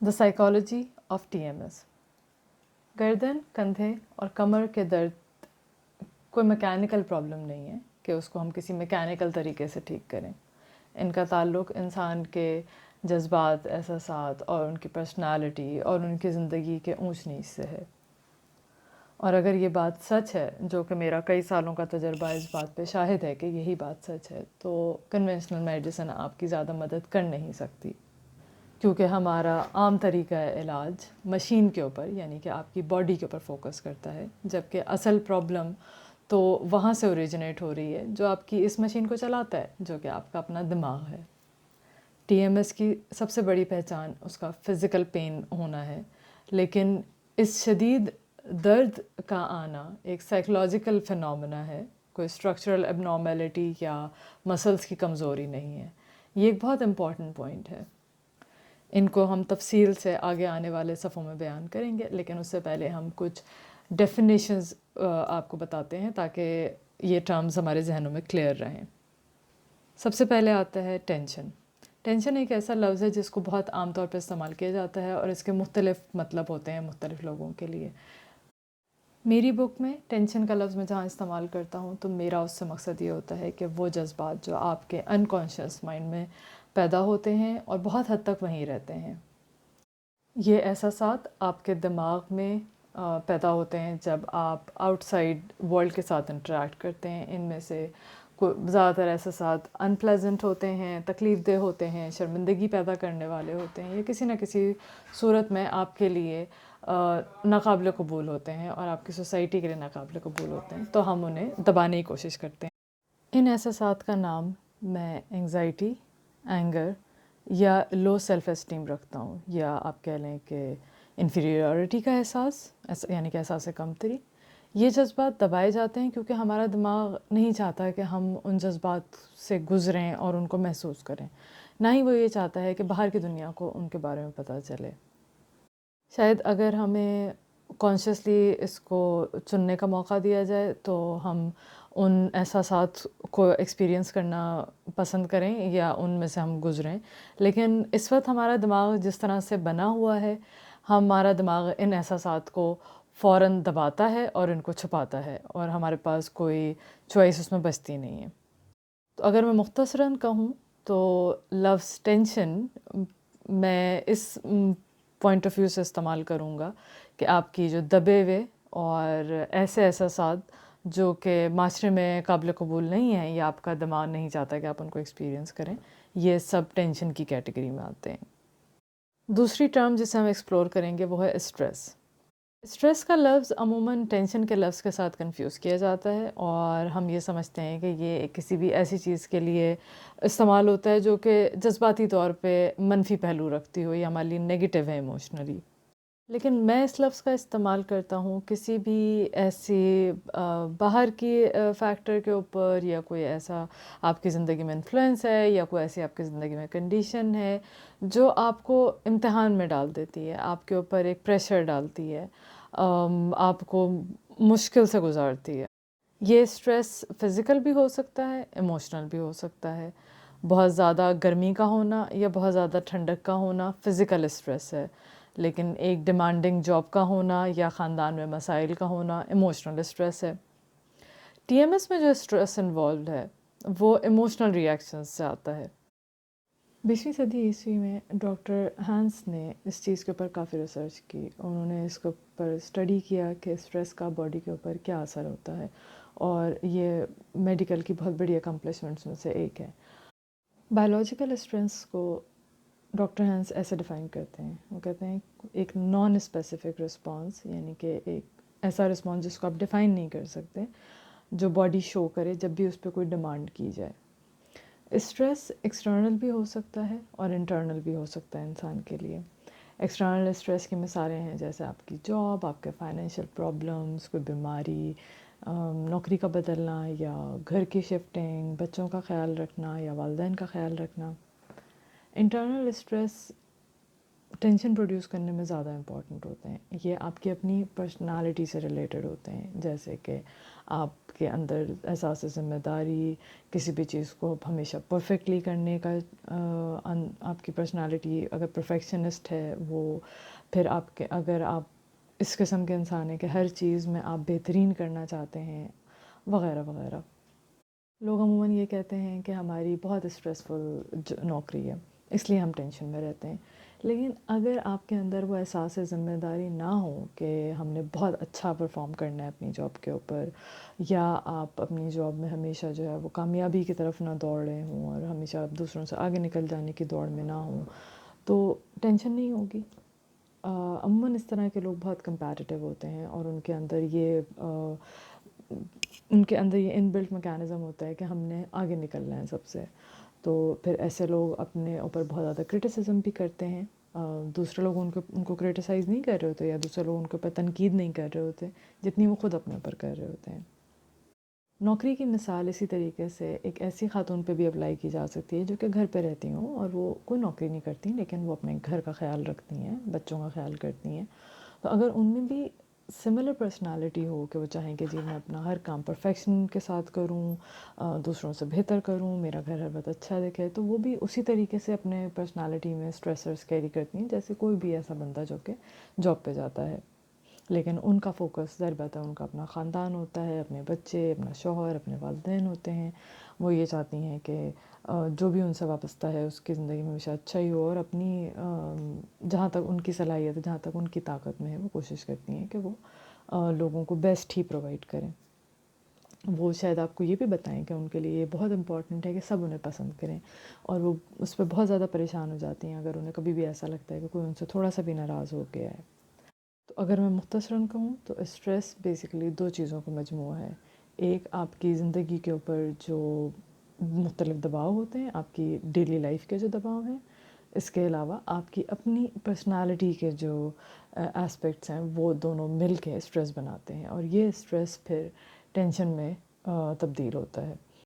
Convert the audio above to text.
The psychology of TMS. گردن، کندھے اور کمر کے درد کوئی میکینیکل پرابلم نہیں ہے کہ اس کو ہم کسی میکینیکل طریقے سے ٹھیک کریں. ان کا تعلق انسان کے جذبات، احساسات اور ان کی پرسنالٹی اور ان کی زندگی کے اونچ نیچ سے ہے. اور اگر یہ بات سچ ہے، جو کہ میرا کئی سالوں کا تجربہ اس بات پہ شاہد ہے کہ یہی بات سچ ہے، تو کنونشنل میڈیسن آپ کی زیادہ مدد کر نہیں سکتی، کیونکہ ہمارا عام طریقہ علاج مشین کے اوپر یعنی کہ آپ کی باڈی کے اوپر فوکس کرتا ہے، جبکہ اصل پرابلم تو وہاں سے اوریجنیٹ ہو رہی ہے جو آپ کی اس مشین کو چلاتا ہے، جو کہ آپ کا اپنا دماغ ہے. TMS کی سب سے بڑی پہچان اس کا فزیکل پین ہونا ہے، لیکن اس شدید درد کا آنا ایک سائیکولوجیکل فینومینا ہے، کوئی اسٹرکچرل اب نارمیلٹی یا مسلس کی کمزوری نہیں ہے. یہ ایک بہت امپورٹنٹ پوائنٹ ہے. ان کو ہم تفصیل سے آگے آنے والے صفحوں میں بیان کریں گے، لیکن اس سے پہلے ہم کچھ ڈیفینیشنز آپ کو بتاتے ہیں تاکہ یہ ٹرمز ہمارے ذہنوں میں کلیئر رہیں. سب سے پہلے آتا ہے ٹینشن. ٹینشن ایک ایسا لفظ ہے جس کو بہت عام طور پہ استعمال کیا جاتا ہے اور اس کے مختلف مطلب ہوتے ہیں مختلف لوگوں کے لیے. میری بک میں ٹینشن کا لفظ میں جہاں استعمال کرتا ہوں تو میرا اس سے مقصد یہ ہوتا ہے کہ وہ جذبات جو آپ کے انکانشیس مائنڈ میں پیدا ہوتے ہیں اور بہت حد تک وہیں رہتے ہیں، یہ احساسات آپ کے دماغ میں پیدا ہوتے ہیں جب آپ آؤٹ سائڈ ورلڈ کے ساتھ انٹریکٹ کرتے ہیں. ان میں سے زیادہ تر احساسات ان پلیزنٹ ہوتے ہیں، تکلیف دہ ہوتے ہیں، شرمندگی پیدا کرنے والے ہوتے ہیں، یا کسی نہ کسی صورت میں آپ کے لیے ناقابل قبول ہوتے ہیں اور آپ کی سوسائٹی کے لیے ناقابل قبول ہوتے ہیں، تو ہم انہیں دبانے کی کوشش کرتے ہیں. ان احساسات کا نام میں انگزائٹی، اینگر یا لو سیلف اسٹیم رکھتا ہوں، یا آپ کہہ لیں کہ انفیریورٹی کا احساس، یعنی کہ احساس کمتری. یہ جذبات دبائے جاتے ہیں کیونکہ ہمارا دماغ نہیں چاہتا کہ ہم ان جذبات سے گزریں اور ان کو محسوس کریں، نہ ہی وہ یہ چاہتا ہے کہ باہر کی دنیا کو ان کے بارے میں پتہ چلے. شاید اگر ہمیں کانشیسلی اس کو چننے کا موقع دیا جائے تو ہم ان احساسات کو ایکسپیرینس کرنا پسند کریں یا ان میں سے ہم گزریں، لیکن اس وقت ہمارا دماغ جس طرح سے بنا ہوا ہے، ہمارا دماغ ان احساسات کو فوراً دباتا ہے اور ان کو چھپاتا ہے، اور ہمارے پاس کوئی چوائس اس میں بچتی نہیں ہے. تو اگر میں مختصراً کہوں تو لفظ ٹینشن میں اس پوائنٹ آف ویو سے استعمال کروں گا کہ آپ کی جو دبے ہوئے اور ایسے احساسات جو کہ معاشرے میں قابل قبول نہیں ہیں یا آپ کا دماغ نہیں چاہتا کہ آپ ان کو ایکسپیرینس کریں، یہ سب ٹینشن کی کیٹیگری میں آتے ہیں. دوسری ٹرم جسے ہم ایکسپلور کریں گے وہ ہے اسٹریس. اسٹریس کا لفظ عموماً ٹینشن کے لفظ کے ساتھ کنفیوز کیا جاتا ہے، اور ہم یہ سمجھتے ہیں کہ یہ کسی بھی ایسی چیز کے لیے استعمال ہوتا ہے جو کہ جذباتی طور پہ منفی پہلو رکھتی ہو یا ہمارے لیے نیگیٹو ہے ایموشنلی. لیکن میں اس لفظ کا استعمال کرتا ہوں کسی بھی ایسی باہر کی فیکٹر کے اوپر، یا کوئی ایسا آپ کی زندگی میں انفلوئنس ہے، یا کوئی ایسی آپ کی زندگی میں کنڈیشن ہے جو آپ کو امتحان میں ڈال دیتی ہے، آپ کے اوپر ایک پریشر ڈالتی ہے، آپ کو مشکل سے گزارتی ہے. یہ اسٹریس فزیکل بھی ہو سکتا ہے، ایموشنل بھی ہو سکتا ہے. بہت زیادہ گرمی کا ہونا یا بہت زیادہ ٹھنڈک کا ہونا فزیکل اسٹریس ہے، لیکن ایک ڈیمانڈنگ جاب کا ہونا یا خاندان میں مسائل کا ہونا ایموشنل اسٹریس ہے. TMS میں جو اسٹریس انوالوڈ ہے وہ ایموشنل ریئیکشنز سے آتا ہے. 20ویں صدی عیسوی میں ڈاکٹر ہانس نے اس چیز کے اوپر کافی ریسرچ کی. انہوں نے اس کے اوپر اسٹڈی کیا کہ اسٹریس کا باڈی کے اوپر کیا اثر ہوتا ہے، اور یہ میڈیکل کی بہت بڑی اکمپلشمنٹس میں سے ایک ہے. بایولوجیکل اسٹریس کو ڈاکٹر ہینس ایسے ڈیفائن کرتے ہیں، وہ کہتے ہیں ایک نان اسپیسیفک رسپانس، یعنی کہ ایک ایسا رسپانس جس کو آپ ڈیفائن نہیں کر سکتے، جو باڈی شو کرے جب بھی اس پہ کوئی ڈیمانڈ کی جائے. اسٹریس ایکسٹرنل بھی ہو سکتا ہے اور انٹرنل بھی ہو سکتا ہے انسان کے لیے. ایکسٹرنل اسٹریس کی مثالیں ہیں جیسے آپ کی جاب، آپ کے فائنینشیل پرابلمس، کوئی بیماری، نوکری کا بدلنا، یا گھر کی شفٹنگ، بچوں کا خیال رکھنا یا والدین کا خیال رکھنا. انٹرنل اسٹریس ٹینشن پروڈیوس کرنے میں زیادہ امپورٹنٹ ہوتے ہیں. یہ آپ کی اپنی پرسنالٹی سے ریلیٹڈ ہوتے ہیں، جیسے کہ آپ کے اندر احساس ذمہ داری، کسی بھی چیز کو ہمیشہ پرفیکٹلی کرنے کا، آپ کی پرسنالٹی اگر پرفیکشنسٹ ہے وہ، پھر آپ کے اگر آپ اس قسم کے انسان ہیں کہ ہر چیز میں آپ بہترین کرنا چاہتے ہیں، وغیرہ وغیرہ. لوگ عموماً یہ کہتے ہیں کہ ہماری بہت اسٹریسفل نوکری ہے، اس لیے ہم ٹینشن میں رہتے ہیں. لیکن اگر آپ کے اندر وہ احساس ذمہ داری نہ ہو کہ ہم نے بہت اچھا پرفارم کرنا ہے اپنی جاب کے اوپر، یا آپ اپنی جاب میں ہمیشہ جو ہے وہ کامیابی کی طرف نہ دوڑ رہے ہوں اور ہمیشہ آپ دوسروں سے آگے نکل جانے کی دوڑ میں نہ ہوں، تو ٹینشن نہیں ہوگی. عموماً اس طرح کے لوگ بہت کمپیٹیٹیو ہوتے ہیں، اور ان کے اندر یہ ان بلٹ میکینزم ہوتا ہے کہ ہم نے آگے نکلنا ہے سب سے. تو پھر ایسے لوگ اپنے اوپر بہت زیادہ کرٹیسزم بھی کرتے ہیں. دوسرے لوگ ان کو کرٹیسائز نہیں کر رہے ہوتے، یا دوسرے لوگ ان کے اوپر تنقید نہیں کر رہے ہوتے جتنی وہ خود اپنے اوپر کر رہے ہوتے ہیں. نوکری کی مثال اسی طریقے سے ایک ایسی خاتون پہ بھی اپلائی کی جا سکتی ہے جو کہ گھر پہ رہتی ہوں اور وہ کوئی نوکری نہیں کرتی، لیکن وہ اپنے گھر کا خیال رکھتی ہیں، بچوں کا خیال کرتی ہیں. تو اگر ان میں بھی سملر پرسنالٹی ہو کہ وہ چاہیں کہ جی میں اپنا ہر کام پرفیکشن کے ساتھ کروں، دوسروں سے بہتر کروں، میرا گھر ہر وقت اچھا دکھے، تو وہ بھی اسی طریقے سے اپنے پرسنالٹی میں اسٹریسرز کیری کرتی ہیں جیسے کوئی بھی ایسا بندہ جو کہ جاب پہ جاتا ہے. لیکن ان کا فوکس ظاہر بات ہے ان کا اپنا خاندان ہوتا ہے، اپنے بچے، اپنا شوہر، اپنے والدین ہوتے ہیں. وہ یہ چاہتی ہیں کہ جو بھی ان سے وابستہ ہے اس کی زندگی میں ہمیشہ اچھا ہی ہو، اور اپنی جہاں تک ان کی صلاحیت ہے، جہاں تک ان کی طاقت میں ہے، وہ کوشش کرتی ہیں کہ وہ لوگوں کو بیسٹ ہی پرووائڈ کریں. وہ شاید آپ کو یہ بھی بتائیں کہ ان کے لیے یہ بہت امپورٹنٹ ہے کہ سب انہیں پسند کریں، اور وہ اس پہ بہت زیادہ پریشان ہو جاتی ہیں اگر انہیں کبھی بھی ایسا لگتا ہے کہ کوئی ان سے تھوڑا سا بھی ناراض ہو گیا ہے. تو اگر میں مختصراً کہوں تو اسٹریس بیسیکلی دو چیزوں کا مجموعہ ہے. ایک آپ کی زندگی کے اوپر جو مختلف دباؤ ہوتے ہیں، آپ کی ڈیلی لائف کے جو دباؤ ہیں، اس کے علاوہ آپ کی اپنی پرسنالٹی کے جو اسپیکٹس ہیں، وہ دونوں مل کے اسٹریس بناتے ہیں، اور یہ اسٹریس پھر ٹینشن میں تبدیل ہوتا ہے.